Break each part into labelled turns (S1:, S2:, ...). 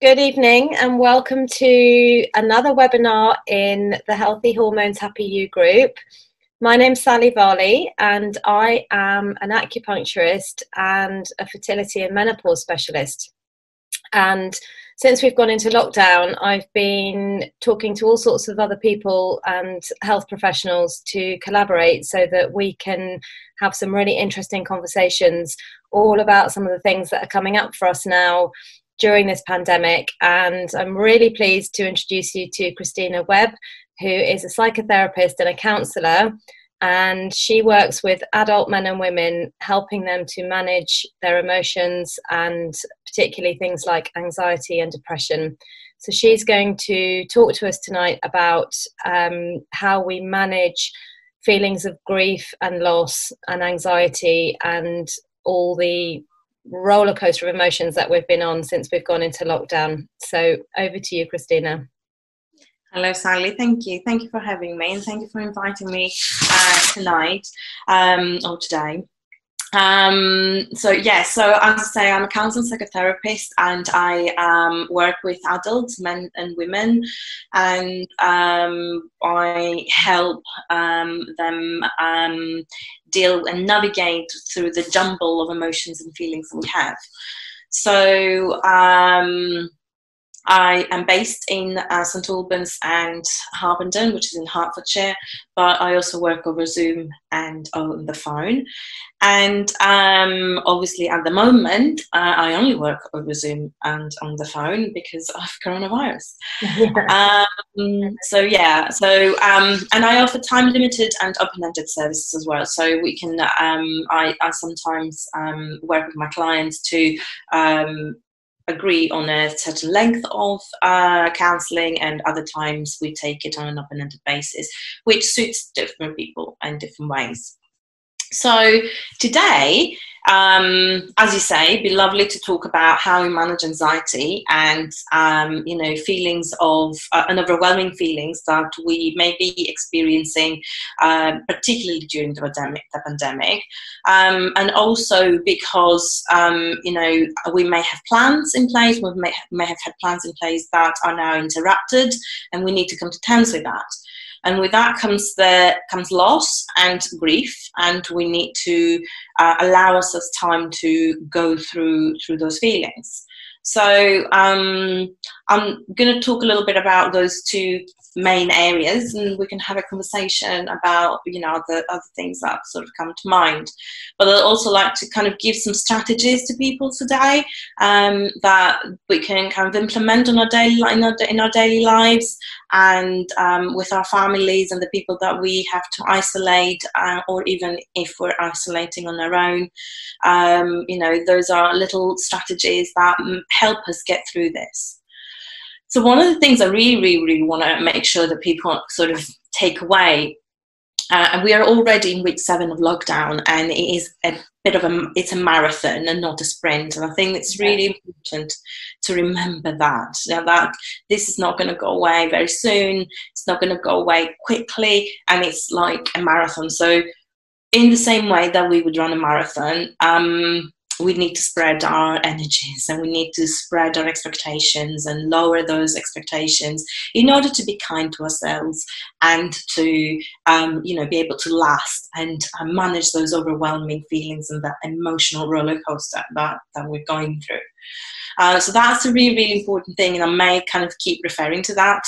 S1: Good evening and welcome to another webinar in the Healthy Hormones Happy You group. My name's Sally Varley and I am an acupuncturist and a fertility and menopause specialist. And since we've gone into lockdown, I've been talking to all sorts of other people and health professionals to collaborate so that we can have some really interesting conversations all about some of the things that are coming up for us now during this pandemic. And I'm really pleased to introduce you to Christina Webb, who is a psychotherapist and a counsellor, and she works with adult men and women, helping them to manage their emotions and particularly things like anxiety and depression. So she's going to talk to us tonight about how we manage feelings of grief and loss and anxiety and all the roller coaster of emotions that we've been on since we've gone into lockdown. So over to you, Christina.
S2: Hello, Sally. Thank you. Thank you for having me, and thank you for inviting me tonight or today. So as I say, I'm a counselor psychotherapist, and I work with adults, men and women, and I help them deal and navigate through the jumble of emotions and feelings that we have. So I am based in St Albans and Harpenden, which is in Hertfordshire, but I also work over Zoom and on the phone. And obviously at the moment, I only work over Zoom and on the phone because of coronavirus. And I offer time-limited and open-ended services as well. So we can, I sometimes work with my clients to agree on a certain length of counselling, and other times we take it on an open-ended basis, which suits different people in different ways. So today, as you say, it'd be lovely to talk about how we manage anxiety and, feelings of and overwhelming feelings that we may be experiencing, particularly during the pandemic. And also because, we may have plans in place, we may have had plans in place that are now interrupted, and we need to come to terms with that. And with that comes loss and grief, and we need to allow ourselves time to go through those feelings. So I'm going to talk a little bit about those two main areas, and we can have a conversation about the other things that sort of come to mind. But I'd also like to kind of give some strategies to people today that we can kind of implement on in our daily lives, and with our families and the people that we have to isolate, or even if we're isolating on our own. Those are little strategies that help us get through this. So one of the things I really, really, really want to make sure that people sort of take away, and we are already in week 7 of lockdown, and it is a bit of it's a marathon and not a sprint. And I think it's really important to remember that this is not going to go away very soon. It's not going to go away quickly, and it's like a marathon. So in the same way that we would run a marathon, we need to spread our energies, and we need to spread our expectations and lower those expectations in order to be kind to ourselves and to, be able to last and manage those overwhelming feelings and that emotional roller coaster that we're going through. So that's a really, really important thing, and I may kind of keep referring to that.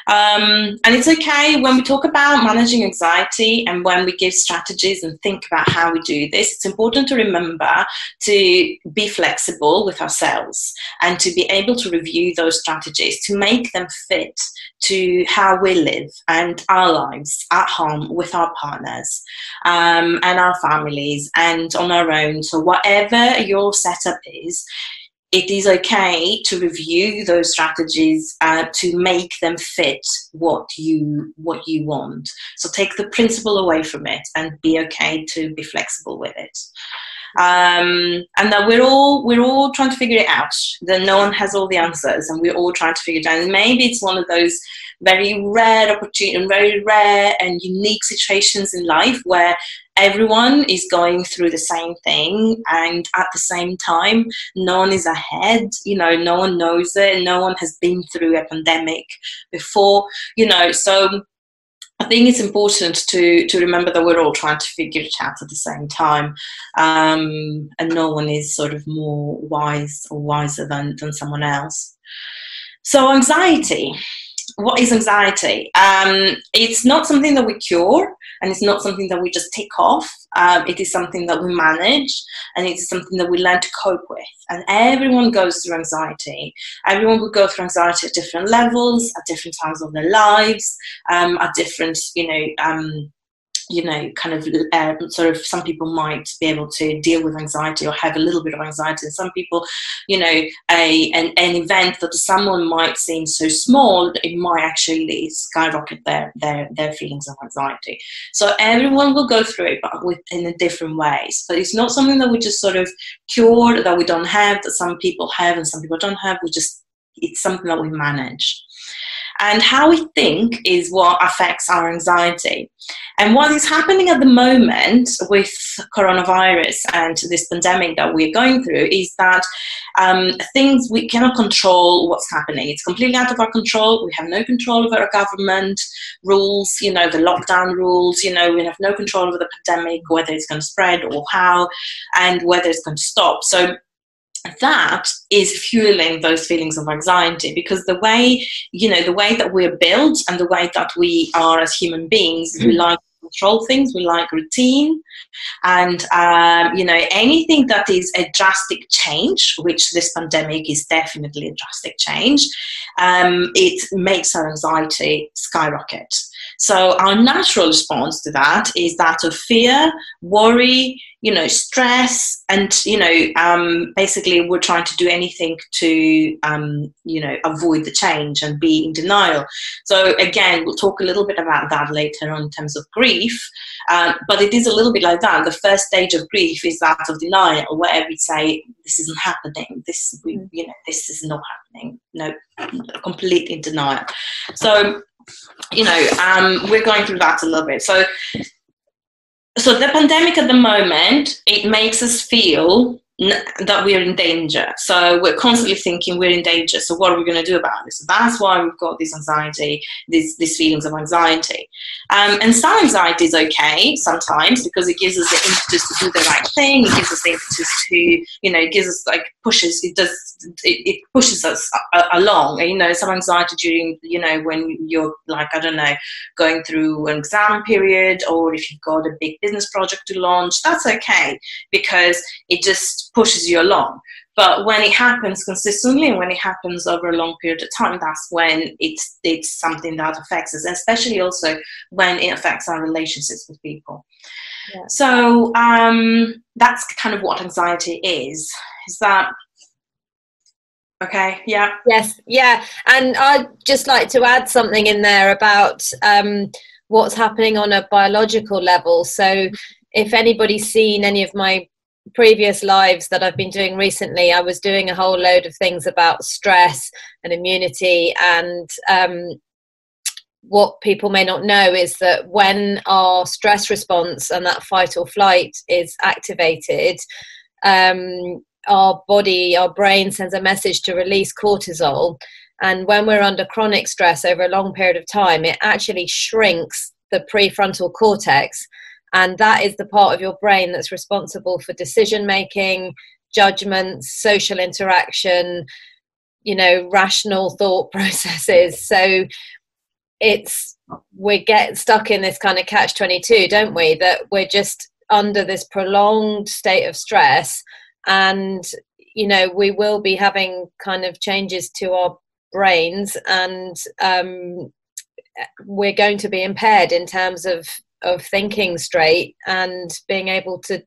S2: And it's okay when we talk about managing anxiety and when we give strategies and think about how we do this. It's important to remember to be flexible with ourselves and to be able to review those strategies to make them fit to how we live and our lives at home with our partners and our families and on our own. So whatever your setup is, it is okay to review those strategies to make them fit what you want. So take the principle away from it and be okay to be flexible with it. And that we're all trying to figure it out. That no one has all the answers, and we're all trying to figure it out. And maybe it's one of those very rare and unique situations in life where everyone is going through the same thing, and at the same time, no one is ahead. No one knows it. No one has been through a pandemic before. So I think it's important to remember that we're all trying to figure it out at the same time, and no one is sort of more wise or wiser than someone else. So anxiety. What is anxiety? It's not something that we cure, and it's not something that we just tick off. It is something that we manage, and it's something that we learn to cope with. And everyone goes through anxiety. Everyone will go through anxiety at different levels, at different times of their lives, at different, kind of sort of, some people might be able to deal with anxiety or have a little bit of anxiety, and some people, an event that to someone might seem so small, it might actually skyrocket their feelings of anxiety. So everyone will go through it, but in a different ways. But it's not something that we just sort of cure, that we don't have, that some people have and some people don't have. It's something that we manage. And how we think is what affects our anxiety. And what is happening at the moment with coronavirus and this pandemic that we're going through is that things, we cannot control what's happening. It's completely out of our control. We have no control over our government rules, the lockdown rules. We have no control over the pandemic, whether it's going to spread or how, and whether it's going to stop. So that is fueling those feelings of anxiety, because the way that we're built and the way that we are as human beings, we like to control things, we like routine, and anything that is a drastic change, which this pandemic is definitely a drastic change, it makes our anxiety skyrocket. So our natural response to that is that of fear, worry, stress, and, basically we're trying to do anything to, avoid the change and be in denial. So again, we'll talk a little bit about that later on in terms of grief, but it is a little bit like that. The first stage of grief is that of denial, where we say, this isn't happening, this is not happening, no, completely in denial. So, we're going through that a little bit. So the pandemic at the moment, it makes us feel that we're in danger. So we're constantly thinking we're in danger. So what are we going to do about this? So that's why we've got this anxiety, these feelings of anxiety. And some anxiety is okay sometimes, because it gives us the impetus to do the right thing. It gives us the impetus to, it gives us it pushes us along. And, some anxiety during, when you're like, I don't know, going through an exam period, or if you've got a big business project to launch, that's okay, because it just pushes you along. But when it happens consistently and when it happens over a long period of time, that's when it's something that affects us, and especially also when it affects our relationships with people. Yeah. So that's kind of what anxiety is. Is that okay? Yeah.
S1: Yes. Yeah. And I'd just like to add something in there about what's happening on a biological level. So if anybody's seen any of my previous lives that I've been doing recently, I was doing a whole load of things about stress and immunity, and what people may not know is that when our stress response and that fight or flight is activated, our brain sends a message to release cortisol, and when we're under chronic stress over a long period of time, it actually shrinks the prefrontal cortex. And that is the part of your brain that's responsible for decision making, judgments, social interaction, rational thought processes. So we get stuck in this kind of catch-22, don't we? That we're just under this prolonged state of stress, and we will be having kind of changes to our brains, and we're going to be impaired in terms of thinking straight and being able to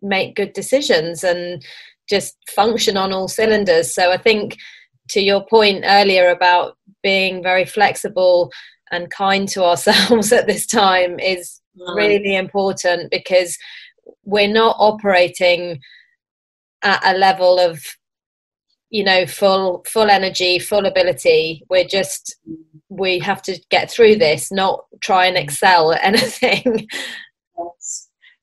S1: make good decisions and just function on all cylinders. So I think, to your point earlier about being very flexible and kind to ourselves at this time is really important, because we're not operating at a level of full energy, full ability. We have to get through this, not try and excel at anything.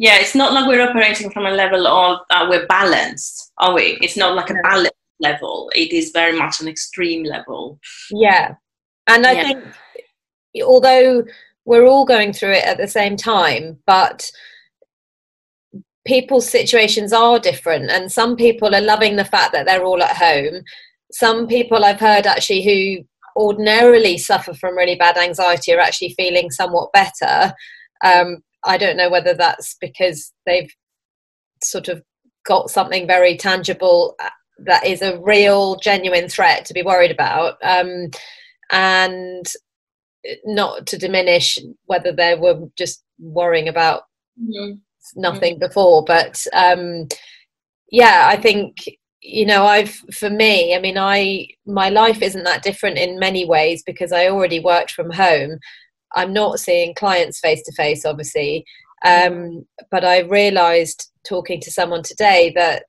S2: Yeah, it's not like we're operating from a level of we're balanced, are we? It's not like a balanced level. It is very much an extreme level.
S1: Yeah. And I think, although we're all going through it at the same time, but people's situations are different, and some people are loving the fact that they're all at home. Some people I've heard actually who ordinarily suffer from really bad anxiety are actually feeling somewhat better. I don't know whether that's because they've sort of got something very tangible that is a real, genuine threat to be worried about, and not to diminish whether they were just worrying about nothing before. But yeah, I think, you know, for me, I mean, my life isn't that different in many ways because I already worked from home. I'm not seeing clients face to face, obviously, but I realised talking to someone today that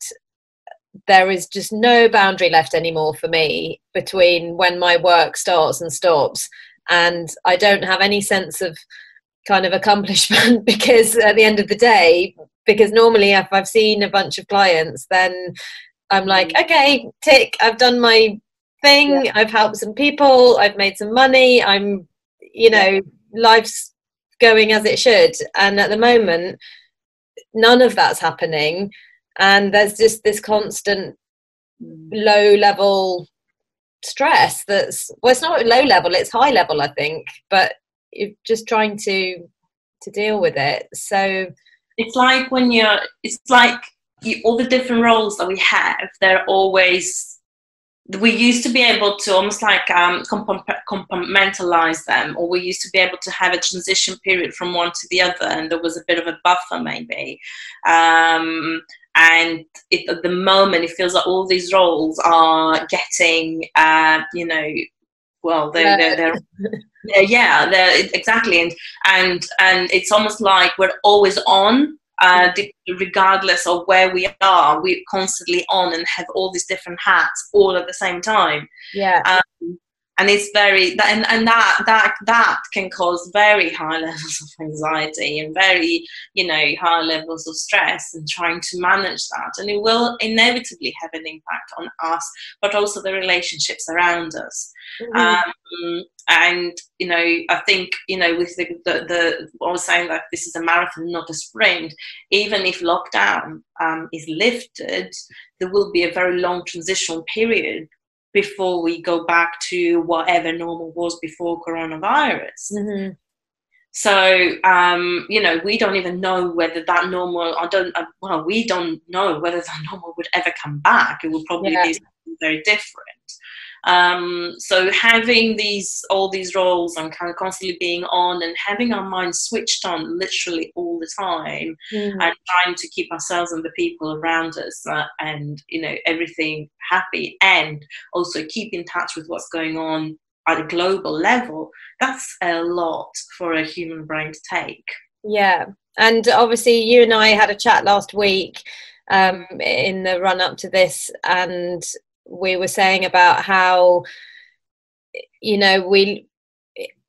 S1: there is just no boundary left anymore for me between when my work starts and stops, and I don't have any sense of kind of accomplishment because at the end of the day, because normally if I've seen a bunch of clients, then I'm like, okay, tick, I've done my thing, I've helped some people, I've made some money, I'm, you know, life's going as it should. And at the moment, none of that's happening, and there's just this constant low level stress that's, well, it's not low level, it's high level, I think, but you're just trying to deal with it. So
S2: it's like all the different roles that we have, they're always, we used to be able to almost like compartmentalize them, or we used to be able to have a transition period from one to the other, and there was a bit of a buffer maybe, and at the moment it feels like all these roles are getting you know, well, they're yeah, exactly, and it's almost like we're always on, regardless of where we are. We're constantly on and have all these different hats all at the same time. And it's very, and that can cause very high levels of anxiety and very, you know, high levels of stress, and trying to manage that. And it will inevitably have an impact on us, but also the relationships around us. And, you know, I think, you know, with the I was saying that this is a marathon, not a sprint. Even if lockdown is lifted, there will be a very long transitional period before we go back to whatever normal was before coronavirus. So, you know, we don't even know whether that normal, well, we don't know whether that normal would ever come back. It will probably be something very different. So having all these roles and kind of constantly being on and having our minds switched on literally all the time, and trying to keep ourselves and the people around us and, you know, everything happy, and also keep in touch with what's going on at a global level, that's a lot for a human brain to take.
S1: Yeah, and obviously you and I had a chat last week in the run up to this, and we were saying about how, you know, we,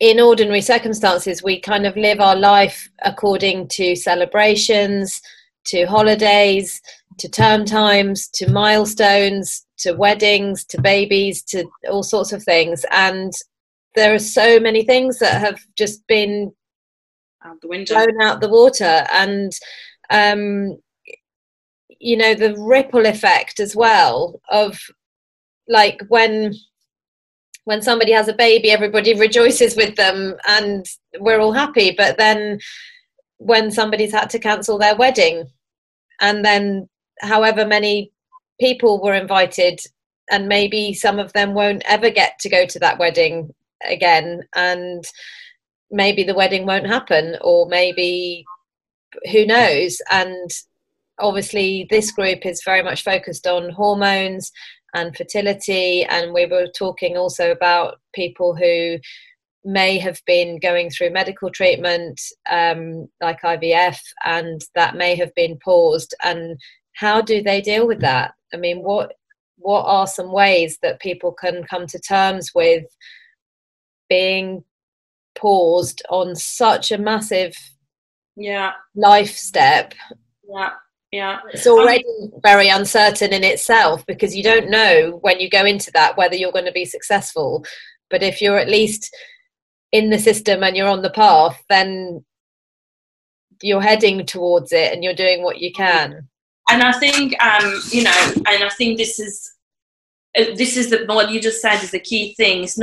S1: in ordinary circumstances, we kind of live our life according to celebrations, to holidays, to term times, to milestones, to weddings, to babies, to all sorts of things. And there are so many things that have just been
S2: out the window,
S1: blown out the water. And you know, the ripple effect as well of, like, when somebody has a baby, everybody rejoices with them and we're all happy. But then when somebody's had to cancel their wedding, and then however many people were invited, and maybe some of them won't ever get to go to that wedding again, and maybe the wedding won't happen, or maybe, who knows. And obviously this group is very much focused on hormones and fertility, and we were talking also about people who may have been going through medical treatment, like IVF, and that may have been paused, and how do they deal with that? I mean, what are some ways that people can come to terms with being paused on such a massive
S2: Yeah.
S1: life step,
S2: Yeah. Yeah.
S1: it's already very uncertain in itself, because you don't know when you go into that whether you're going to be successful. But if you're at least in the system and you're on the path, then you're heading towards it and you're doing what you can.
S2: And I think, you know, and I think this is what you just said is the key thing. It's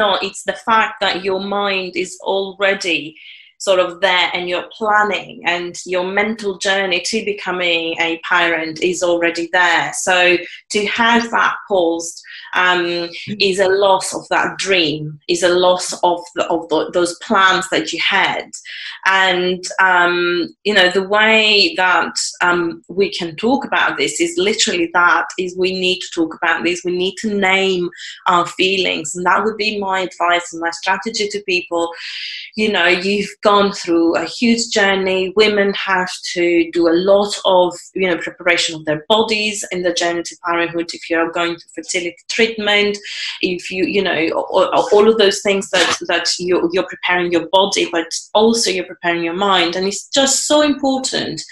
S2: the fact that your mind is already sort of there, and you're planning, and your mental journey to becoming a parent is already there. So to have that paused is a loss of that dream, is a loss of those plans that you had. And you know, the way that we can talk about this is literally that, is we need to talk about this. We need to name our feelings, and that would be my advice and my strategy to people. You know, you've gone through a huge journey. Women have to do a lot of, you know, preparation of their bodies in the journey to parenthood. If you're going through fertility treatment, if you know, all of those things that you're preparing your body, but also you're preparing your mind. And it's just so important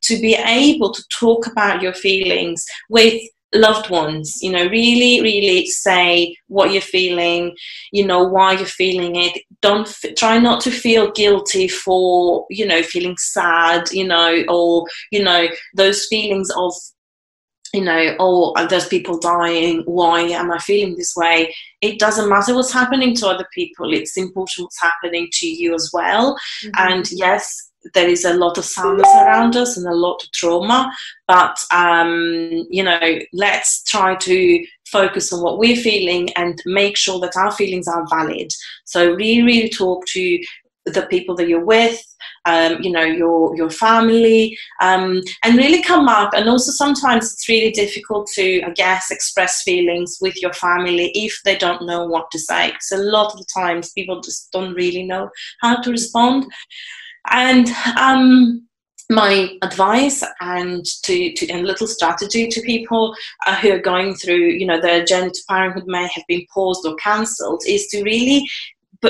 S2: to be able to talk about your feelings with loved ones, you know, really say what you're feeling, you know, why you're feeling it. Try not to feel guilty for, you know, feeling sad, you know, or, you know, those feelings of, you know, oh, there's people dying, why am I feeling this way? It doesn't matter what's happening to other people. It's important what's happening to you as well. And yes, there is a lot of sadness around us and a lot of trauma, but you know, let's try to focus on what we're feeling and make sure that our feelings are valid. So really talk to the people that you're with, you know, your family, and really come up. And also sometimes it's really difficult to, I guess, express feelings with your family if they don't know what to say, because a lot of the times people just don't really know how to respond. And my advice and a little strategy to people who are going through, you know, their journey to parenthood may have been paused or cancelled, is to really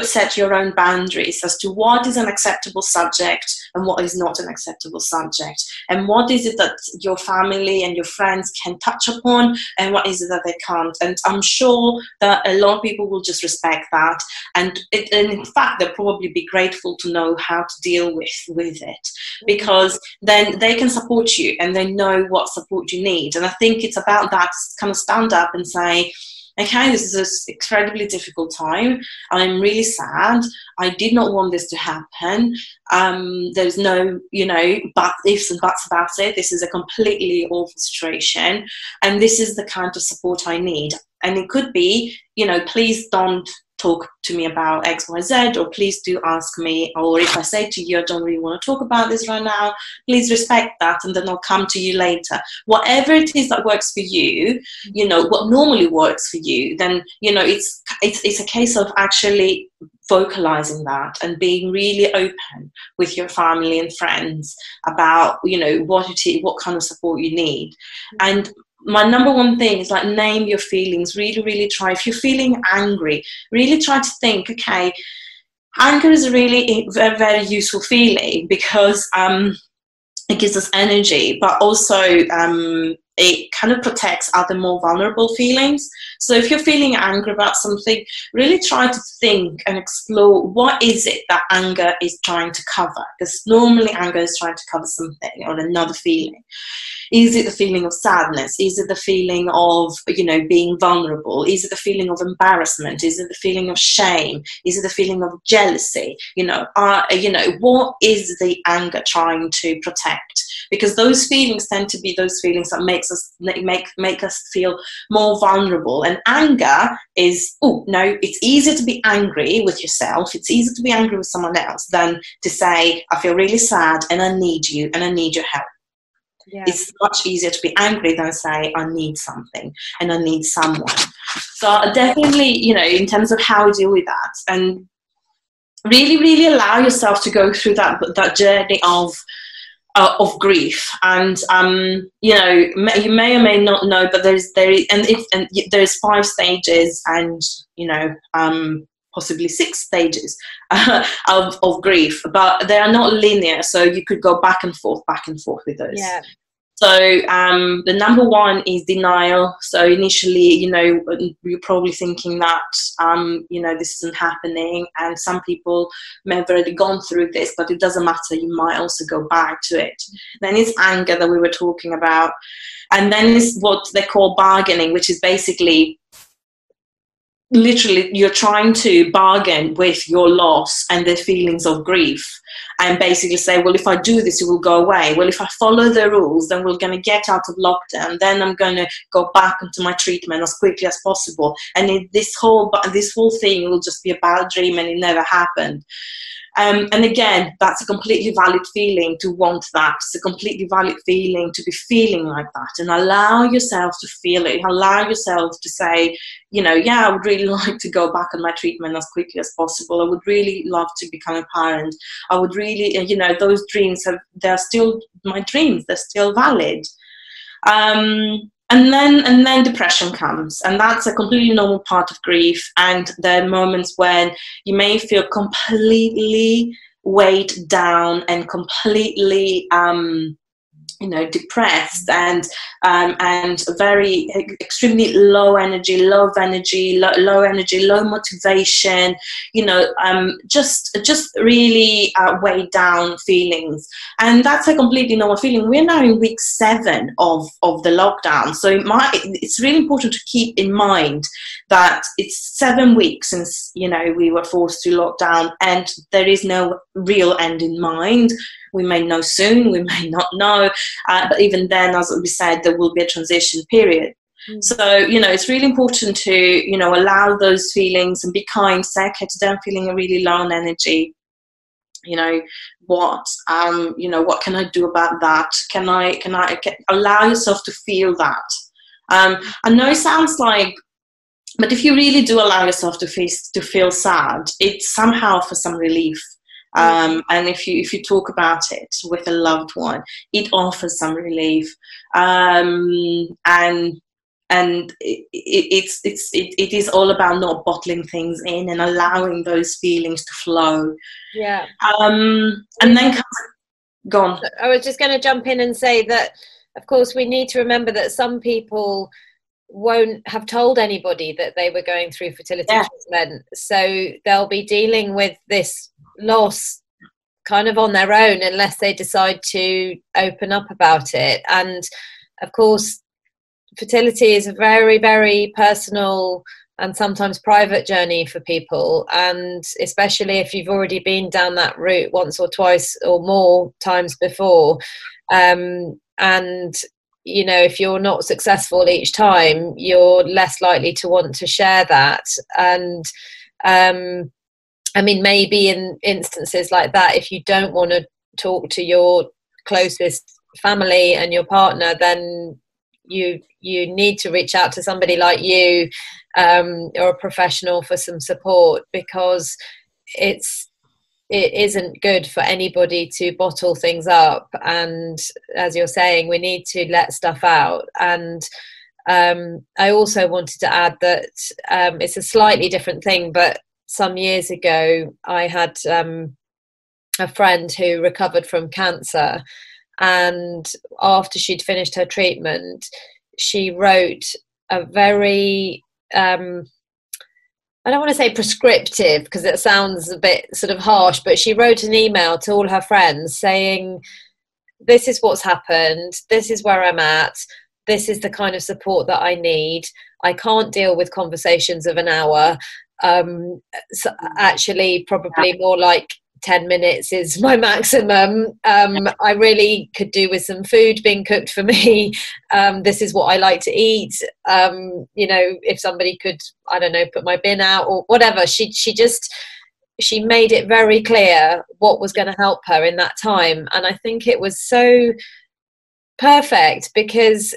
S2: set your own boundaries as to what is an acceptable subject and what is not an acceptable subject, and what is it that your family and your friends can touch upon, and what is it that they can't. And I'm sure that a lot of people will just respect that, and in fact they'll probably be grateful to know how to deal with it, because then they can support you and they know what support you need. And I think it's about that, kind of stand up and say, okay, this is an incredibly difficult time. I'm really sad. I did not want this to happen. There's no, you know, but ifs and buts about it. This is a completely awful situation, and this is the kind of support I need. And it could be, you know, please don't talk to me about X, Y, Z, or please do ask me, or if I say to you, I don't really want to talk about this right now, please respect that, and then I'll come to you later. Whatever it is that works for you, you know, what normally works for you, then, you know, it's a case of actually vocalizing that and being really open with your family and friends about, you know, what kind of support you need. And my number one thing is, like, name your feelings. Really try. If you're feeling angry, really try to think, okay, anger is a really very, very useful feeling, because it gives us energy, but also it kind of protects other more vulnerable feelings. So if you're feeling angry about something, really try to think and explore, what is it that anger is trying to cover? Because normally anger is trying to cover something or another feeling. Is it the feeling of sadness? Is it the feeling of, you know, being vulnerable? Is it the feeling of embarrassment? Is it the feeling of shame? Is it the feeling of jealousy? You know, what is the anger trying to protect? Because those feelings tend to be those feelings that make us feel more vulnerable. And anger is, it's easier to be angry with yourself. It's easier to be angry with someone else than to say, I feel really sad and I need you and I need your help. Yeah. It's much easier to be angry than say, I need something and I need someone. So definitely, you know, in terms of how to deal with that, and really allow yourself to go through that journey of grief. And you know, you may or may not know, but there's 5 stages, and you know, possibly 6 stages of grief, but they are not linear, so you could go back and forth with those.
S1: Yeah.
S2: So the number one is denial. So initially, you're probably thinking that, this isn't happening. And some people may have already gone through this, but it doesn't matter. You might also go back to it. Then it's anger that we were talking about. And then it's what they call bargaining, which is basically literally you're trying to bargain with your loss and the feelings of grief, and basically say, well, if I do this, it will go away. Well, if I follow the rules, then we're going to get out of lockdown. Then I'm going to go back into my treatment as quickly as possible. And this whole thing will just be a bad dream, and it never happened. And again, that's a completely valid feeling to want that. It's a completely valid feeling to be feeling like that, and allow yourself to feel it. Allow yourself to say, I would really like to go back on my treatment as quickly as possible. I would really love to become a parent. I would really, those dreams they're still my dreams. They're still valid. And then depression comes, and that's a completely normal part of grief. And there are moments when you may feel completely weighed down and completely depressed and very extremely low energy, low motivation, just really weighed down feelings. And that's a completely normal feeling. We're now in week 7 of the lockdown, so it's really important to keep in mind that it's 7 weeks since we were forced to lock down, and there is no real end in mind. We may know soon, we may not know, but even then, as we said, there will be a transition period. So, it's really important to, allow those feelings and be kind, say okay to them feeling really low on energy. What can I do about that? Can I allow yourself to feel that? I know it sounds like, but if you really do allow yourself to feel sad, it's somehow for some relief. And if you talk about it with a loved one, it offers some relief. And it is all about not bottling things in and allowing those feelings to flow.
S1: Yeah.
S2: And then go on.
S1: I was just going to jump in and say that, of course, we need to remember that some people won't have told anybody that they were going through fertility treatment, so they'll be dealing with this loss kind of on their own unless they decide to open up about it. And of course, fertility is a very, very personal and sometimes private journey for people, and especially if you've already been down that route once or twice or more times before, and if you're not successful each time, you're less likely to want to share that. And maybe in instances like that, if you don't want to talk to your closest family and your partner, then you need to reach out to somebody like you, or a professional for some support, because it isn't good for anybody to bottle things up. And as you're saying, we need to let stuff out. And I also wanted to add that it's a slightly different thing, but some years ago I had a friend who recovered from cancer, and after she'd finished her treatment, she wrote a very I don't want to say prescriptive, because it sounds a bit sort of harsh, but she wrote an email to all her friends saying, this is what's happened, this is where I'm at, this is the kind of support that I need. I can't deal with conversations of an hour. So actually, probably more like 10 minutes is my maximum. I really could do with some food being cooked for me. This is what I like to eat. If somebody could, I don't know, put my bin out or whatever. She made it very clear what was going to help her in that time. And I think it was so perfect, because,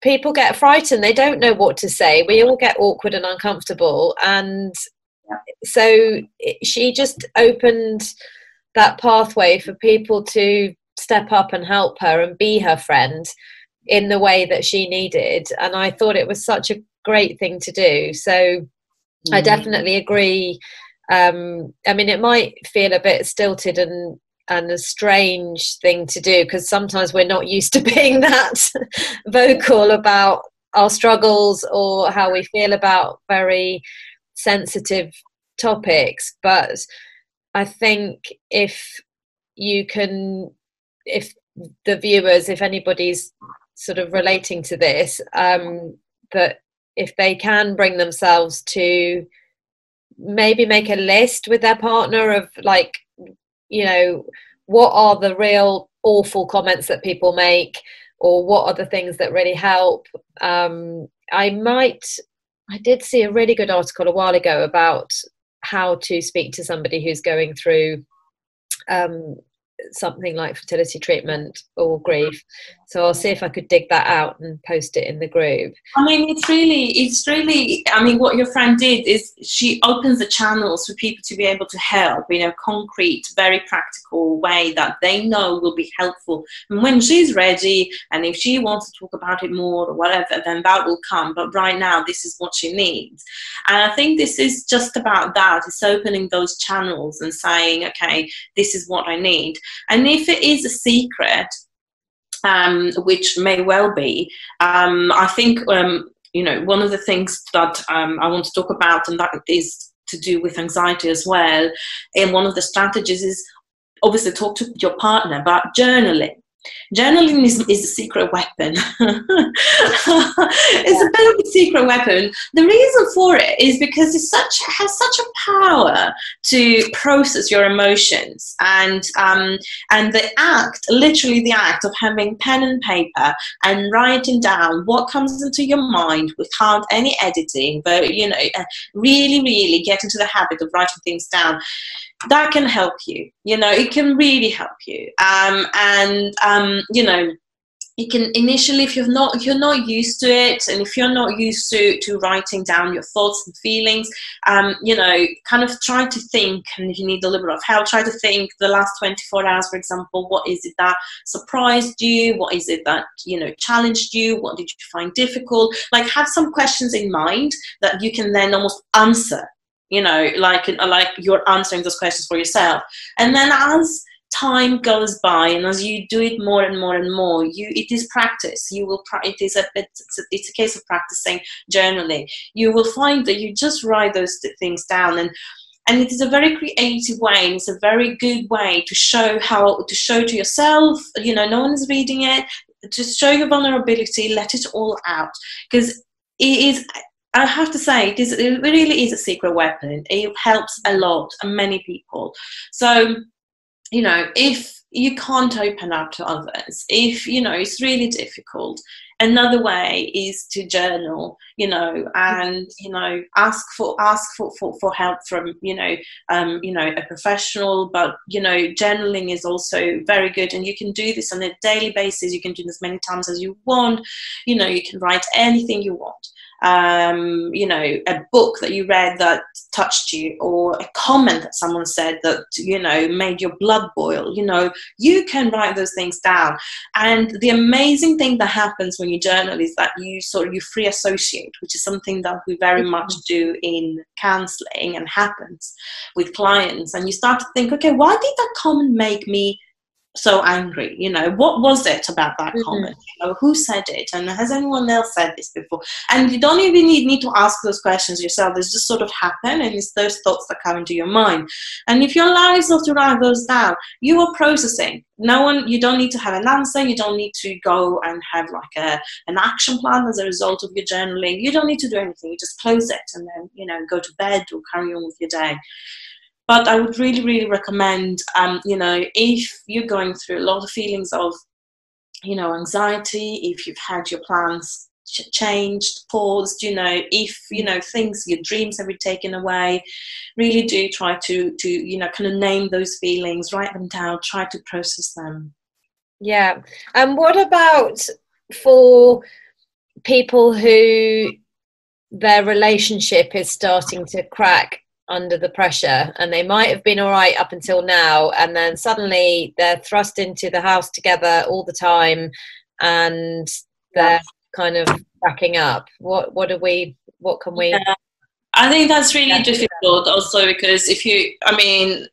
S1: people get frightened. They don't know what to say. We all get awkward and uncomfortable. And so she just opened that pathway for people to step up and help her and be her friend in the way that she needed. And I thought it was such a great thing to do. So I definitely agree. I mean, it might feel a bit stilted and a strange thing to do, because sometimes we're not used to being that vocal about our struggles or how we feel about very sensitive topics. But I think if the viewers, if anybody's sort of relating to this, that if they can bring themselves to maybe make a list with their partner of, like, you know, what are the real awful comments that people make, or what are the things that really help. I did see a really good article a while ago about how to speak to somebody who's going through something like fertility treatment or grief. So I'll see if I could dig that out and post it in the group.
S2: I mean, it's really, I mean, what your friend did is she opens the channels for people to be able to help in a concrete, very practical way that they know will be helpful. And when she's ready, and if she wants to talk about it more or whatever, then that will come. But right now, this is what she needs. And I think this is just about that. It's opening those channels and saying, okay, this is what I need. And if it is a secret, which may well be, I think, you know, one of the things that I want to talk about, and that is to do with anxiety as well, and one of the strategies is obviously talk to your partner, but journaling. Journaling is a secret weapon. It's a bit of a secret weapon. The reason for it is because it has such a power to process your emotions, and the act, literally the act of having pen and paper and writing down what comes into your mind without any editing, but, you know, really get into the habit of writing things down. That can help you, you know, it can really help you. You know, you can initially, if you're not used to it, and if you're not used to writing down your thoughts and feelings, you know, kind of try to think, and if you need a little bit of help, try to think the last 24 hours, for example, what is it that surprised you? What is it that, you know, challenged you? What did you find difficult? Like, have some questions in mind that you can then almost answer. You know, like you're answering those questions for yourself. And then as time goes by, and as you do it more and more and more, it is practice. It's a case of practicing journaling. You will find that you just write those things down, and it is a very creative way, and it's a very good way to show to yourself, you know, no one is reading it, to show your vulnerability, let it all out, because it is, I have to say, it really is a secret weapon. It helps a lot, and many people. So, you know, if you can't open up to others, if, you know, it's really difficult, another way is to journal, you know, and, you know, ask for help from, you know, a professional. But, you know, journaling is also very good, and you can do this on a daily basis. You can do this many times as you want. You know, you can write anything you want. You know, a book that you read that touched you, or a comment that someone said that, you know, made your blood boil, you know, you can write those things down. And the amazing thing that happens when you journal is that you free associate, which is something that we very much do in counseling and happens with clients. And you start to think, okay, why did that comment make me so angry? You know, what was it about that comment? You know, who said it, and has anyone else said this before? And you don't even need to ask those questions yourself. They just sort of happen, and it's those thoughts that come into your mind. And if you allow yourself to write those down, you are processing. You don't need to have an answer. You don't need to go and have like an action plan as a result of your journaling. You don't need to do anything. You just close it and then, you know, go to bed or carry on with your day. But I would really recommend, you know, if you're going through a lot of feelings of, you know, anxiety, if you've had your plans changed, paused, you know, if, you know, your dreams have been taken away, really do try to, you know, kind of name those feelings, write them down, try to process them.
S1: Yeah. And what about for people who their relationship is starting to crack under the pressure, and they might have been all right up until now, and then suddenly they're thrust into the house together all the time, and they're kind of cracking up? What can we? Yeah.
S2: I think that's really difficult also, because if you, I mean,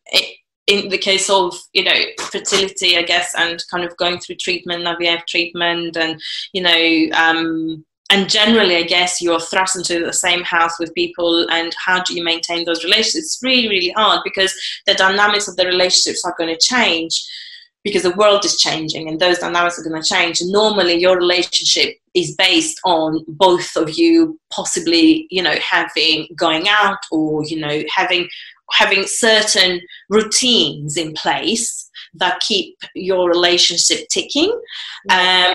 S2: in the case of, you know, fertility, I guess, and kind of going through treatment, IVF treatment, and, you know, and generally, I guess, you're thrust into the same house with people, and how do you maintain those relationships? It's really, really hard, because the dynamics of the relationships are going to change, because the world is changing and those dynamics are going to change. And normally your relationship is based on both of you possibly, you know, going out, or, you know, having certain routines in place that keep your relationship ticking,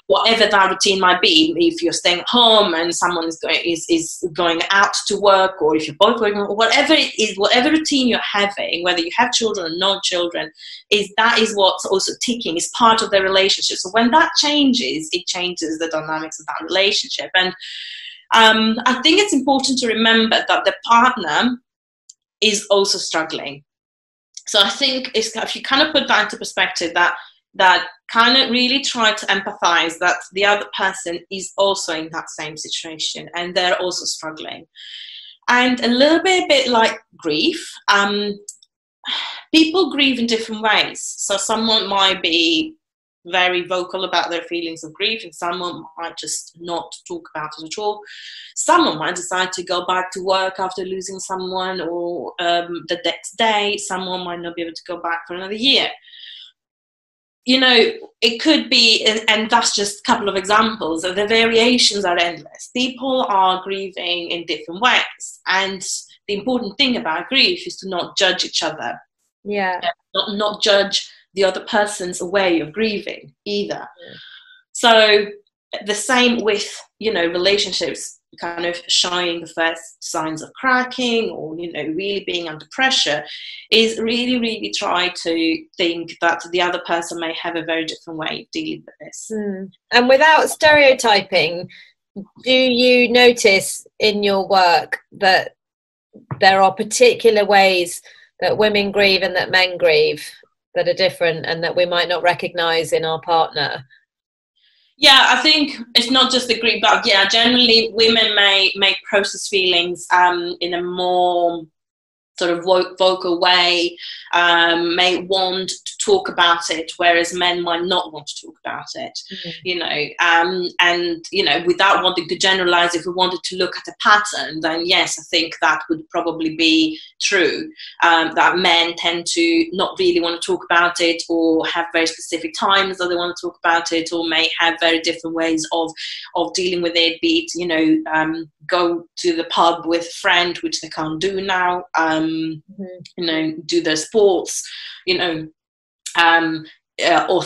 S2: whatever that routine might be. If you're staying at home and someone is going out to work, or if you're both working, whatever it is, whatever routine you're having, whether you have children or no children, that is what's also ticking, is part of the relationship. So when that changes, it changes the dynamics of that relationship. And I think it's important to remember that the partner is also struggling. So I think if you kind of put that into perspective, that kind of really try to empathize that the other person is also in that same situation and they're also struggling. And a little bit like grief, people grieve in different ways. So someone might be very vocal about their feelings of grief, and someone might just not talk about it at all. Someone might decide to go back to work after losing someone, or the next day. Someone might not be able to go back for another year. You know, it could be, and that's just a couple of examples. The variations are endless. People are grieving in different ways, and the important thing about grief is to not judge each other.
S1: Yeah.
S2: Not judge the other person's way of grieving either. Yeah. So the same with, you know, relationships kind of showing the first signs of cracking, or, you know, really being under pressure, is really, really try to think that the other person may have a very different way of dealing with this.
S1: And without stereotyping, do you notice in your work that there are particular ways that women grieve and that men grieve that are different, and that we might not recognize in our partner?
S2: Yeah, I think it's not just the grief, but yeah, generally women may process feelings in a more sort of vocal way, may want to talk about it, whereas men might not want to talk about it. You know, and, you know, without wanting to generalize, if we wanted to look at a pattern, then yes, I think that would probably be true, that men tend to not really want to talk about it, or have very specific times that they want to talk about it, or may have very different ways of dealing with it, be it, you know, go to the pub with a friend, which they can't do now, you know, do their sports, you know, or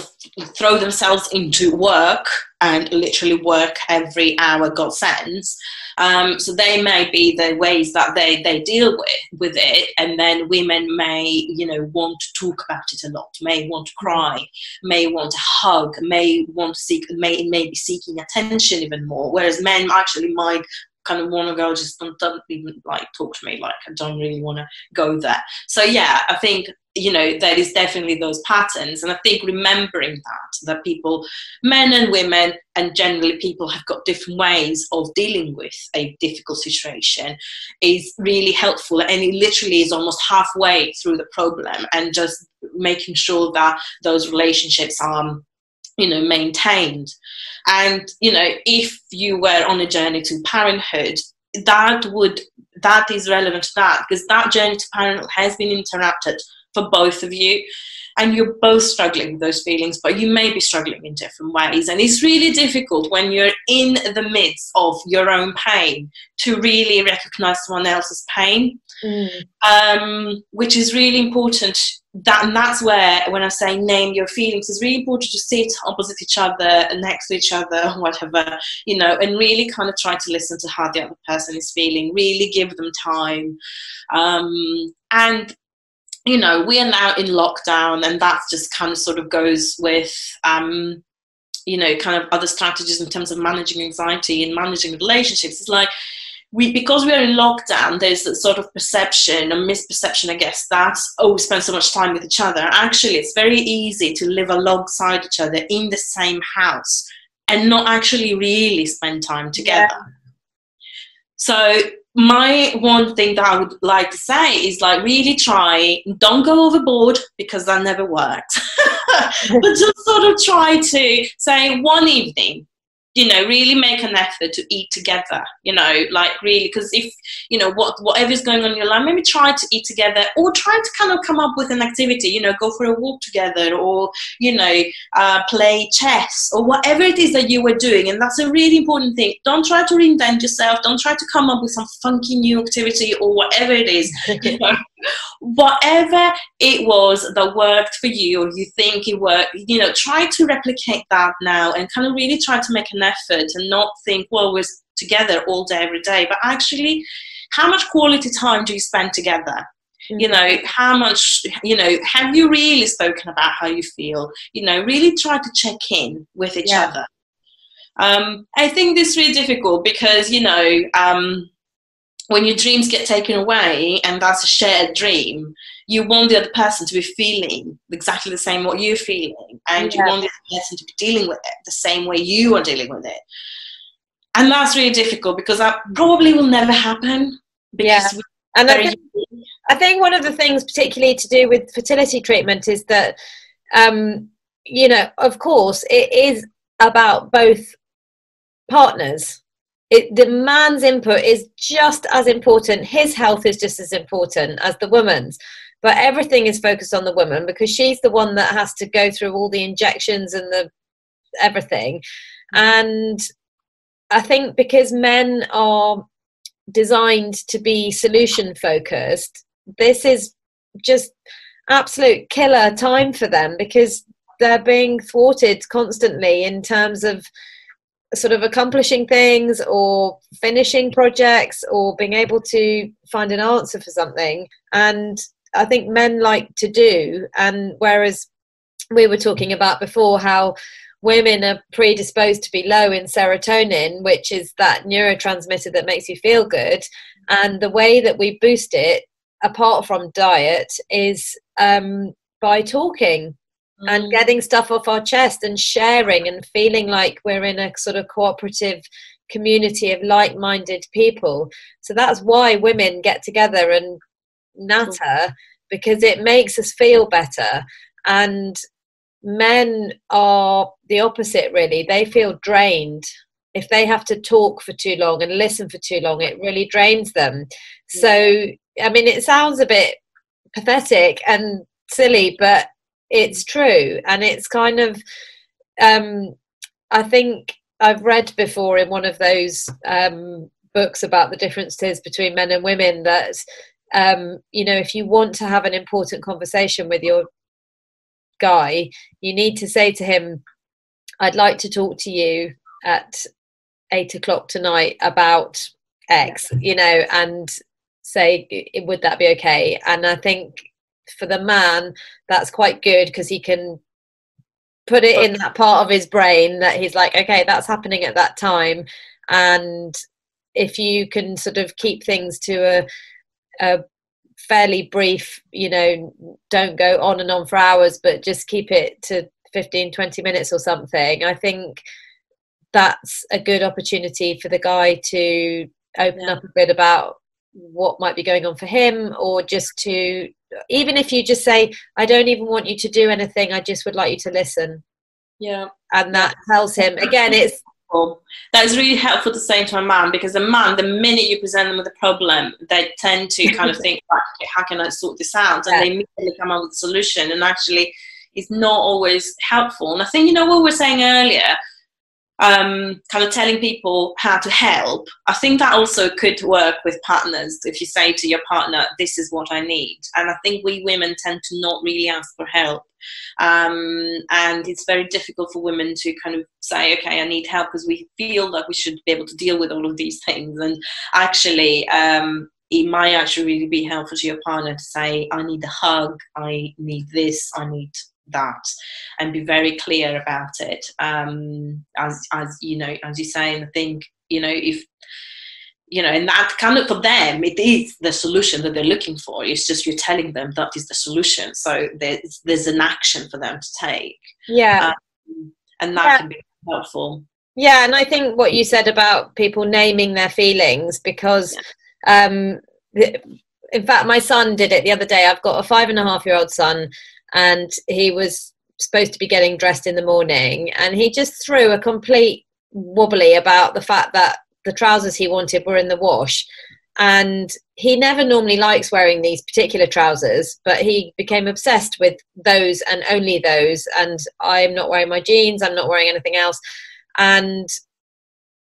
S2: throw themselves into work and literally work every hour God sends. So they may be the ways that they deal with it, and then women may, you know, want to talk about it a lot, may want to cry, may want to hug, may want to seek, may be seeking attention even more, whereas men actually might kind of want to go, just don't even like talk to me, like I don't really want to go there. So yeah, I think, you know, there is definitely those patterns, and I think remembering that people, men and women, and generally people have got different ways of dealing with a difficult situation is really helpful, and it literally is almost halfway through the problem, and just making sure that those relationships are, you know, maintained. And, you know, if you were on a journey to parenthood, that is relevant to that, because that journey to parenthood has been interrupted for both of you, and you're both struggling with those feelings, but you may be struggling in different ways. And it's really difficult when you're in the midst of your own pain to really recognize someone else's pain, which is really important. And that's where, when I say name your feelings, it's really important to sit opposite each other, next to each other, whatever, you know, and really kind of try to listen to how the other person is feeling, really give them time. And, you know, we are now in lockdown, and that just kind of sort of goes with, you know, kind of other strategies in terms of managing anxiety and managing relationships. It's like, because we're in lockdown, there's a sort of perception, a misperception, I guess, that, oh, we spend so much time with each other. Actually, it's very easy to live alongside each other in the same house and not actually really spend time together. So my one thing that I would like to say is, like, really try, don't go overboard, because that never works. But just sort of try to say one evening, really make an effort to eat together, like, really, because if, whatever's going on in your life, maybe try to eat together, or try to kind of come up with an activity, go for a walk together, or, play chess, or whatever it is that you were doing. And that's a really important thing. Don't try to reinvent yourself. Don't try to come up with some funky new activity or whatever it is, whatever it was that worked for you, or you think it worked, try to replicate that now, and kind of really try to make an effort, and not think, well, we're together all day every day, but actually, how much quality time do you spend together? How much, have you really spoken about how you feel? Really try to check in with each other. I think this is really difficult, because when your dreams get taken away, and that's a shared dream, you want the other person to be feeling exactly the same what you're feeling, and you want the other person to be dealing with it the same way you are dealing with it. And that's really difficult, because that probably will never happen. Because
S1: and I think one of the things, particularly to do with fertility treatment, is that, of course, it is about both partners. The man's input is just as important. His health is just as important as the woman's. But everything is focused on the woman, because she's the one that has to go through all the injections and the everything. And I think because men are designed to be solution focused, this is just absolute killer time for them, because they're being thwarted constantly in terms of sort of accomplishing things, or finishing projects, or being able to find an answer for something. And I think men like to do, and whereas we were talking about before how women are predisposed to be low in serotonin, which is that neurotransmitter that makes you feel good, and the way that we boost it, apart from diet, is by talking and getting stuff off our chest, and sharing, and feeling like we're in a sort of cooperative community of like-minded people. So that's why women get together and natter, because it makes us feel better. And men are the opposite, really. They feel drained if they have to talk for too long and listen for too long. It really drains them. So I mean, it sounds a bit pathetic and silly, but it's true. And it's kind of I think I've read before in one of those books about the differences between men and women, that if you want to have an important conversation with your guy, you need to say to him, I'd like to talk to you at 8 o'clock tonight about X, and say, would that be okay? And I think for the man, that's quite good, because he can put it in that part of his brain that he's like, okay, that's happening at that time. And if you can sort of keep things to a fairly brief, don't go on and on for hours, but just keep it to 15-20 minutes or something, I think that's a good opportunity for the guy to open up a bit about what might be going on for him, or just to, even if you just say, I don't even want you to do anything, I just would like you to listen. And that tells him, again, it's
S2: that is really helpful to say to a man, because a man, the minute you present them with a problem, they tend to kind of think, okay, how can I sort this out? And they immediately come up with a solution, and actually it's not always helpful. And I think, what we were saying earlier, kind of telling people how to help, I think that also could work with partners. If you say to your partner, this is what I need. And I think we women tend to not really ask for help. And it's very difficult for women to kind of say, okay, I need help, because we feel that we should be able to deal with all of these things. And actually, it might actually really be helpful to your partner to say, I need a hug, I need this, I need that, and be very clear about it. As you say, and I think, if and that kind of, for them, it is the solution that they're looking for. It's just you're telling them that is the solution. So there's an action for them to take. And that can be helpful.
S1: Yeah, and I think what you said about people naming their feelings, because um, in fact, my son did it the other day. I've got a 5.5-year-old son, and he was supposed to be getting dressed in the morning, and he just threw a complete wobbly about the fact that the trousers he wanted were in the wash. And he never normally likes wearing these particular trousers, but he became obsessed with those and only those. And I'm not wearing my jeans, I'm not wearing anything else. And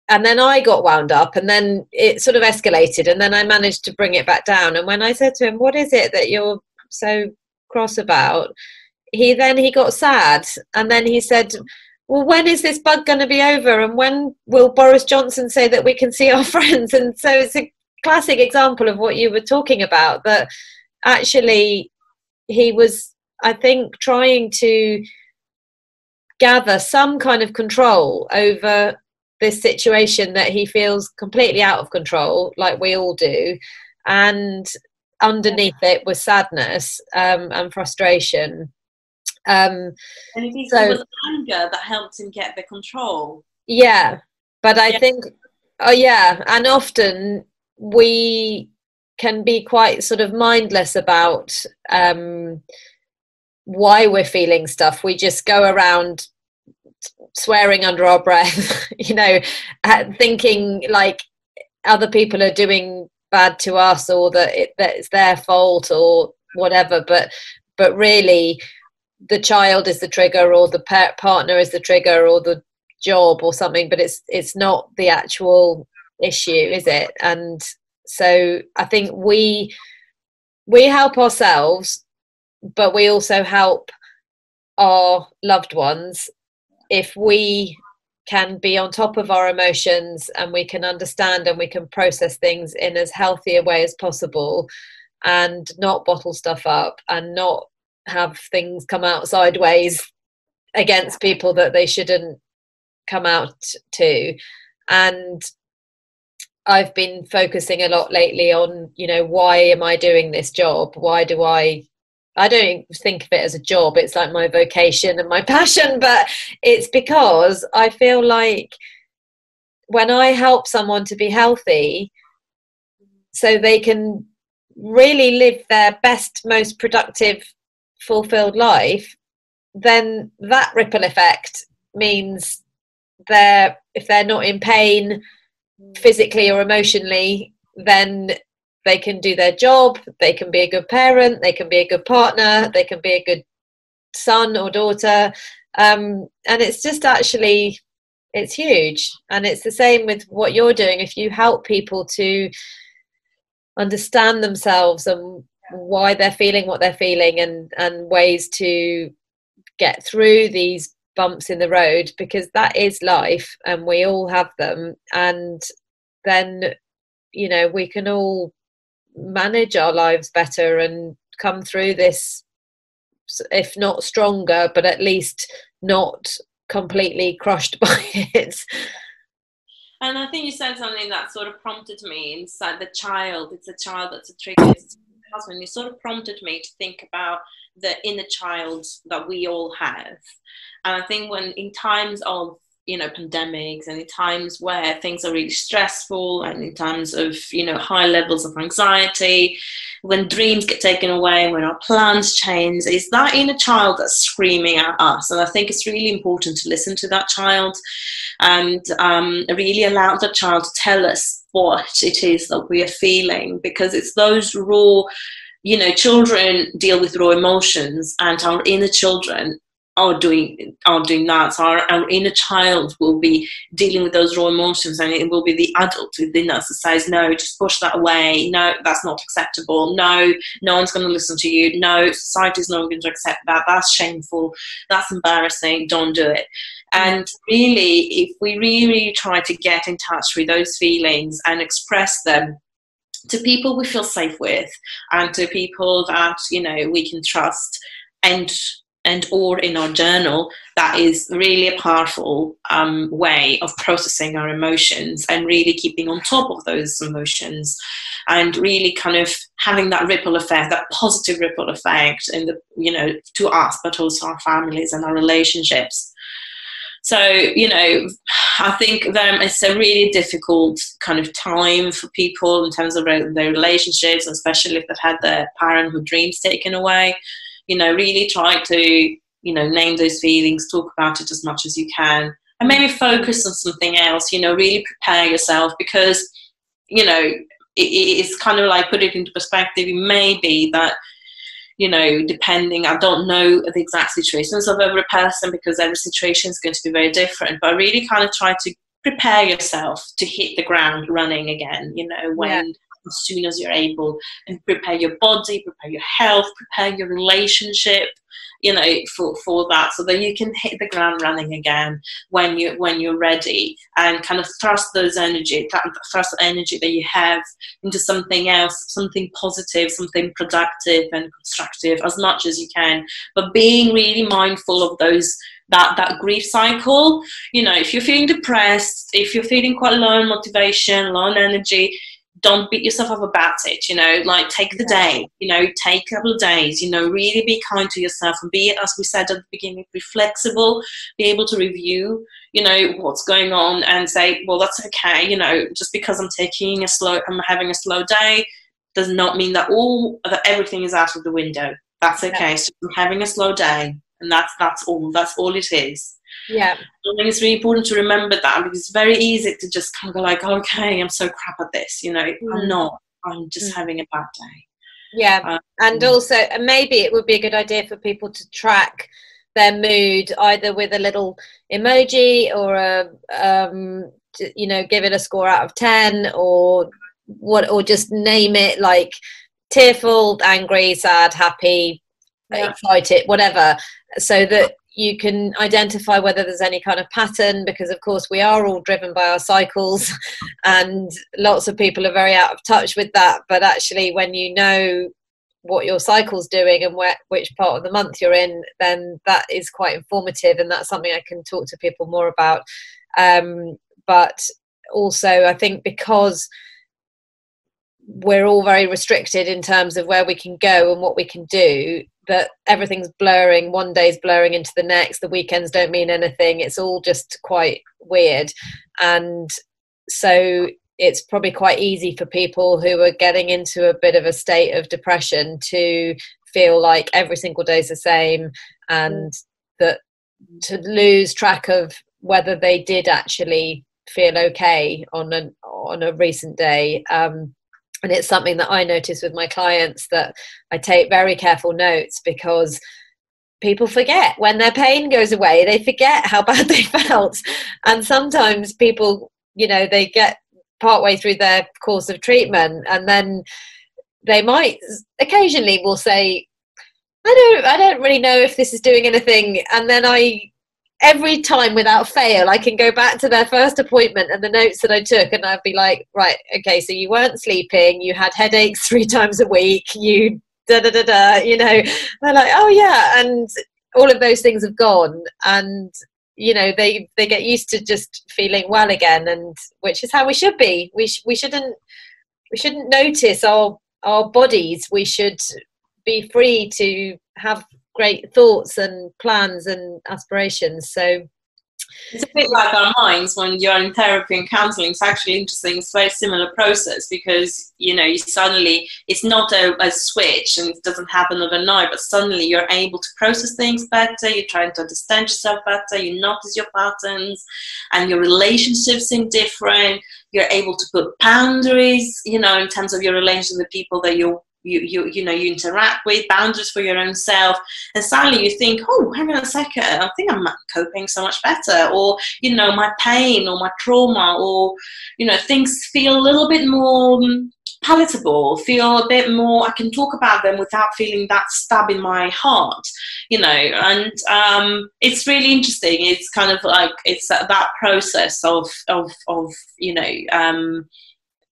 S1: then I got wound up, and then it sort of escalated, and then I managed to bring it back down. And when I said to him, what is it that you're so cross about, he got sad, and then he said, well, when is this bug going to be over, and when will Boris Johnson say that we can see our friends? And so it's a classic example of what you were talking about, that actually he was, I think, trying to gather some kind of control over this situation that he feels completely out of control, like we all do, and underneath it was sadness and frustration.
S2: And it was anger that helped him get the control.
S1: Yeah, but I think, and often we can be quite sort of mindless about why we're feeling stuff. We just go around swearing under our breath, thinking like other people are doing bad to us, or that it's their fault or whatever. But really, the child is the trigger, or the partner is the trigger, or the job or something. But it's not the actual issue, is it? And so I think we help ourselves, but we also help our loved ones if we can be on top of our emotions, and we can understand and we can process things in as healthy a way as possible, and not bottle stuff up, and not have things come out sideways against people that they shouldn't come out to. And I've been focusing a lot lately on, why am I doing this job? Why do I don't think of it as a job. It's like my vocation and my passion, but it's because I feel like when I help someone to be healthy so they can really live their best, most productive, fulfilled life, then that ripple effect means if they're not in pain physically or emotionally, then they can do their job, they can be a good parent, they can be a good partner, they can be a good son or daughter. And it's just actually, it's huge. And it's the same with what you're doing. If you help people to understand themselves and why they're feeling what they're feeling, and ways to get through these bumps in the road, because that is life and we all have them. And then, we can all manage our lives better and come through this, if not stronger, but at least not completely crushed by it.
S2: And I think you said something that sort of prompted me inside the child. It's a child that's a trigger. When you sort of prompted me to think about the inner child that we all have. And I think when in times of pandemics, and in times where things are really stressful, and in times of high levels of anxiety, when dreams get taken away, when our plans change, is that inner child that's screaming at us. And I think it's really important to listen to that child, and really allow that child to tell us what it is that we are feeling, because it's those raw, children deal with raw emotions, and our inner children are doing that. So our inner child will be dealing with those raw emotions, and it will be the adult within us that says, no, just push that away. No, that's not acceptable. No one's going to listen to you. No, society's not going to accept that. That's shameful. That's embarrassing. Don't do it. And really, if we really try to get in touch with those feelings and express them to people we feel safe with, and to people that, we can trust, and or in our journal, that is really a powerful way of processing our emotions, and really keeping on top of those emotions, and really kind of having that ripple effect, that positive ripple effect in to us, but also our families and our relationships. So, I think it's a really difficult kind of time for people in terms of their relationships, especially if they've had their parenthood dreams taken away. You know, really try to, you know, name those feelings, talk about it as much as you can, and maybe focus on something else. You know, really prepare yourself, because, you know, it's kind of like, put it into perspective. It may be that, you know, depending, I don't know the exact situations of every person, because every situation is going to be very different, but really kind of try to prepare yourself to hit the ground running again, you know, when, as soon as you're able, and prepare your body, prepare your health, prepare your relationship, you know, for that, so that you can hit the ground running again when you're ready, and kind of thrust the energy that you have into something else, something positive, something productive and constructive, as much as you can, but being really mindful of those, that grief cycle. You know, if you're feeling depressed, if you're feeling quite low on motivation, low on energy, don't beat yourself up about it. You know, like, take the day, you know, take a couple of days, you know, really be kind to yourself, and be, as we said at the beginning, be flexible, be able to review, you know, what's going on, and say, well, that's okay, you know, just because I'm having a slow day does not mean that everything is out of the window. That's okay. So I'm having a slow day, and that's all it is.
S1: Yeah,
S2: I think it's really important to remember that, because it's very easy to just kind of go like, okay, I'm so crap at this, you know. I'm not. I'm just having a bad day.
S1: Yeah, and also, and maybe it would be a good idea for people to track their mood, either with a little emoji, or you know, give it a score out of 10, or just name it, like tearful, angry, sad, happy, excited, whatever, so that you can identify whether there's any kind of pattern, because of course we are all driven by our cycles, and lots of people are very out of touch with that. But actually, when you know what your cycle's doing and which part of the month you're in, then that is quite informative, and that's something I can talk to people more about. But also, I think because we're all very restricted in terms of where we can go and what we can do, that everything's blurring. One day's blurring into the next. The weekends don't mean anything. It's all just quite weird. And so it's probably quite easy for people who are getting into a bit of a state of depression to feel like every single day is the same, and that to lose track of whether they did actually feel okay on a recent day. And it's something that I notice with my clients, that I take very careful notes, because people forget when their pain goes away. They forget how bad they felt. And sometimes people, you know, they get partway through their course of treatment, and then they might occasionally will say, I don't really know if this is doing anything. And then every time without fail, I can go back to their first appointment and the notes that I took, and I'd be like, right, okay, so you weren't sleeping, you had headaches 3 times a week, you you know. They're like, oh yeah, and all of those things have gone, and you know, they get used to just feeling well again, and which is how we should be. We shouldn't notice our bodies. We should be free to have great thoughts and plans and aspirations. So
S2: it's a bit like our minds when you're in therapy and counseling. It's actually interesting. It's a very similar process, because, you know, you suddenly, it's not a switch, and it doesn't happen overnight, but suddenly you're able to process things better. You're trying to understand yourself better. You notice your patterns, and your relationships seem different. You're able to put boundaries, you know, in terms of your relationship with people that you interact with, boundaries for your own self, and suddenly you think, oh, hang on a second, I think I'm coping so much better, or, you know, my pain or my trauma, or, you know, things feel a little bit more palatable, feel a bit more, I can talk about them without feeling that stab in my heart, you know. And it's really interesting. It's kind of like, it's that process of you know,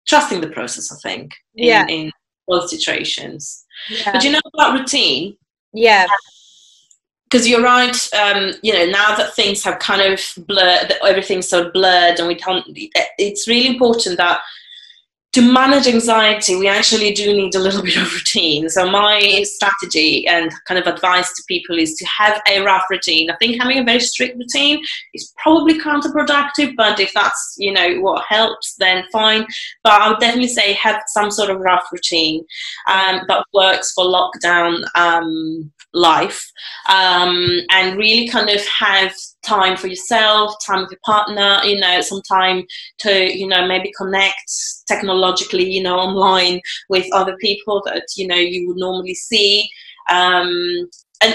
S2: trusting the process, I think, in both situations. But you know about routine?
S1: Yeah.
S2: Because you're right, you know, now that things have kind of blurred, that everything's so blurred, and we don't, it's really important that to manage anxiety, we actually do need a little bit of routine. So my strategy and kind of advice to people is to have a rough routine. I think having a very strict routine is probably counterproductive, but if that's, you know, what helps, then fine. But I would definitely say have some sort of rough routine that works for lockdown life, and really kind of have time for yourself, time with your partner, you know, some time to, you know, maybe connect technologically, you know, online with other people that, you know, you would normally see, and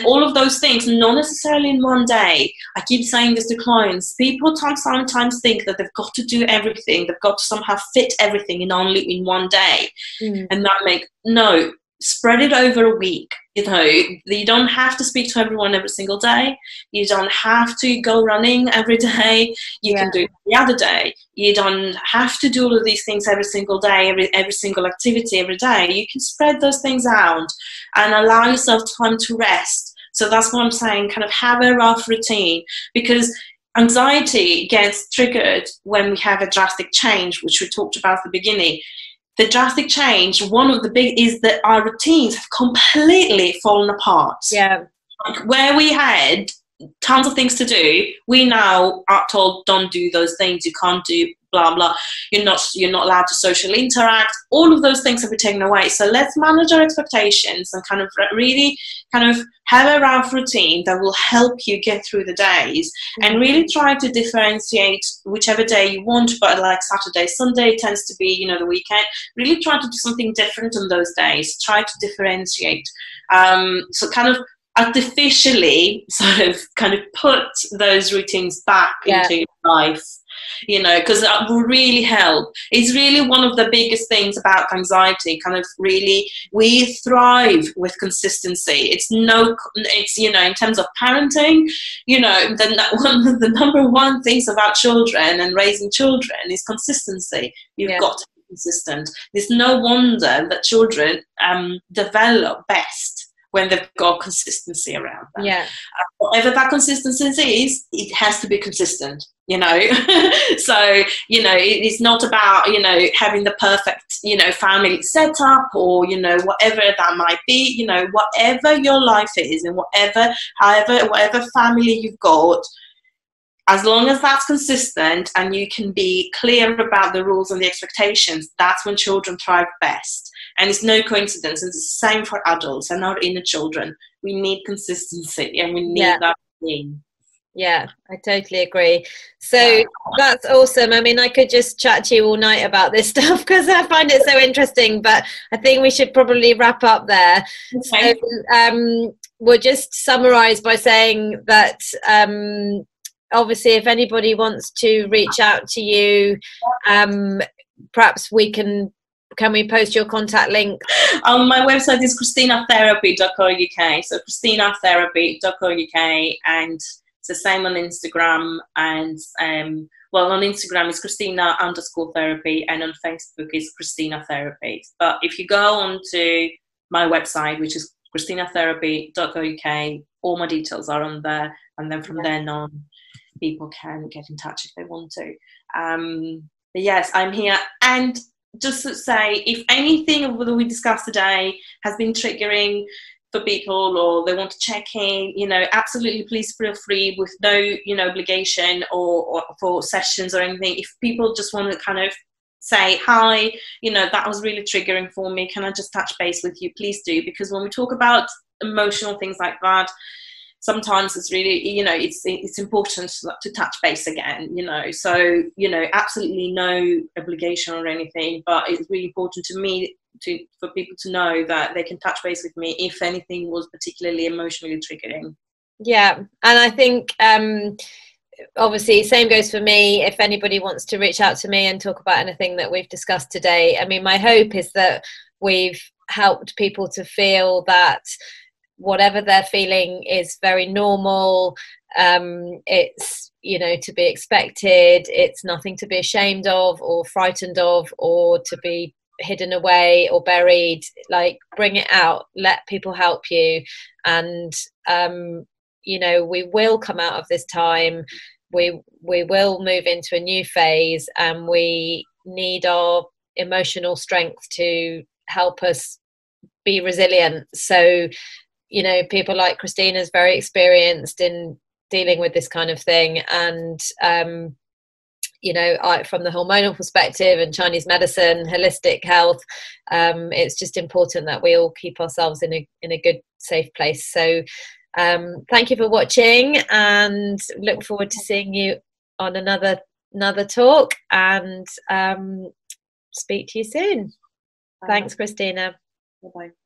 S2: all of those things, not necessarily in one day. I keep saying this to clients. People sometimes think that they've got to do everything, they've got to somehow fit everything in only in one day, and that no, spread it over a week. You know, you don't have to speak to everyone every single day. You don't have to go running every day. You can do it the other day. You don't have to do all of these things every single day, every single activity every day. You can spread those things out and allow yourself time to rest. So that's what I'm saying, kind of have a rough routine, because anxiety gets triggered when we have a drastic change, which we talked about at the beginning. The drastic change, one of the big, is that our routines have completely fallen apart.
S1: Yeah.
S2: Like where we had tons of things to do, we now are told, don't do those things, you can't do blah blah, you're not allowed to socially interact. All of those things have been taken away. So let's manage our expectations and kind of really kind of have a rough routine that will help you get through the days, and really try to differentiate whichever day you want, but like Saturday, Sunday tends to be, you know, the weekend. Really try to do something different on those days. Try to differentiate. So kind of artificially sort of kind of put those routines back into your life, you know, because that will really help. It's really one of the biggest things about anxiety, kind of really, we thrive with consistency. It's, you know, in terms of parenting, you know, one of the number one things about children and raising children is consistency. You've got to be consistent. There's no wonder that children develop best when they've got consistency around them. Whatever that consistency is, it has to be consistent, you know. So, you know, it's not about, you know, having the perfect, you know, family setup, or, you know, whatever that might be, you know, whatever your life is, and whatever family you've got, as long as that's consistent and you can be clear about the rules and the expectations, that's when children thrive best. And it's no coincidence. It's the same for adults and our inner children. We need consistency, and we need that thing.
S1: Yeah, I totally agree. So that's awesome. I mean, I could just chat to you all night about this stuff because I find it so interesting, but I think we should probably wrap up there. Okay. So we'll just summarize by saying that obviously if anybody wants to reach out to you, perhaps can we post your contact link?
S2: My website is christinatherapy.co.uk. So christinatherapy.co.uk, and it's the same on Instagram. And well, on Instagram it's Christina_therapy, and on Facebook is Christina Therapy. But if you go on to my website, which is christinatherapy.co.uk, all my details are on there, and then from then on, people can get in touch if they want to. But yes, I'm here. And just to say, if anything of what we discussed today has been triggering for people, or they want to check in, you know, absolutely, please feel free, with no, you know, obligation or for sessions or anything. If people just want to kind of say, hi, you know, that was really triggering for me, can I just touch base with you, please do. Because when we talk about emotional things like that, sometimes it's really, you know, it's important to touch base again, you know. So, you know, absolutely no obligation or anything, but it's really important to me for people to know that they can touch base with me if anything was particularly emotionally triggering.
S1: Yeah, and I think obviously same goes for me. If anybody wants to reach out to me and talk about anything that we've discussed today, I mean, my hope is that we've helped people to feel that whatever they're feeling is very normal. It's, you know, to be expected. It's nothing to be ashamed of or frightened of or to be hidden away or buried. Like, bring it out, let people help you, and you know, we will come out of this time. We will move into a new phase, and we need our emotional strength to help us be resilient. So, you know, people like Christina is very experienced in dealing with this kind of thing, and you know, from the hormonal perspective and Chinese medicine, holistic health, it's just important that we all keep ourselves in a good, safe place. So thank you for watching, and look forward to seeing you on another talk, and speak to you soon. Thanks, Christina.
S2: Bye-bye.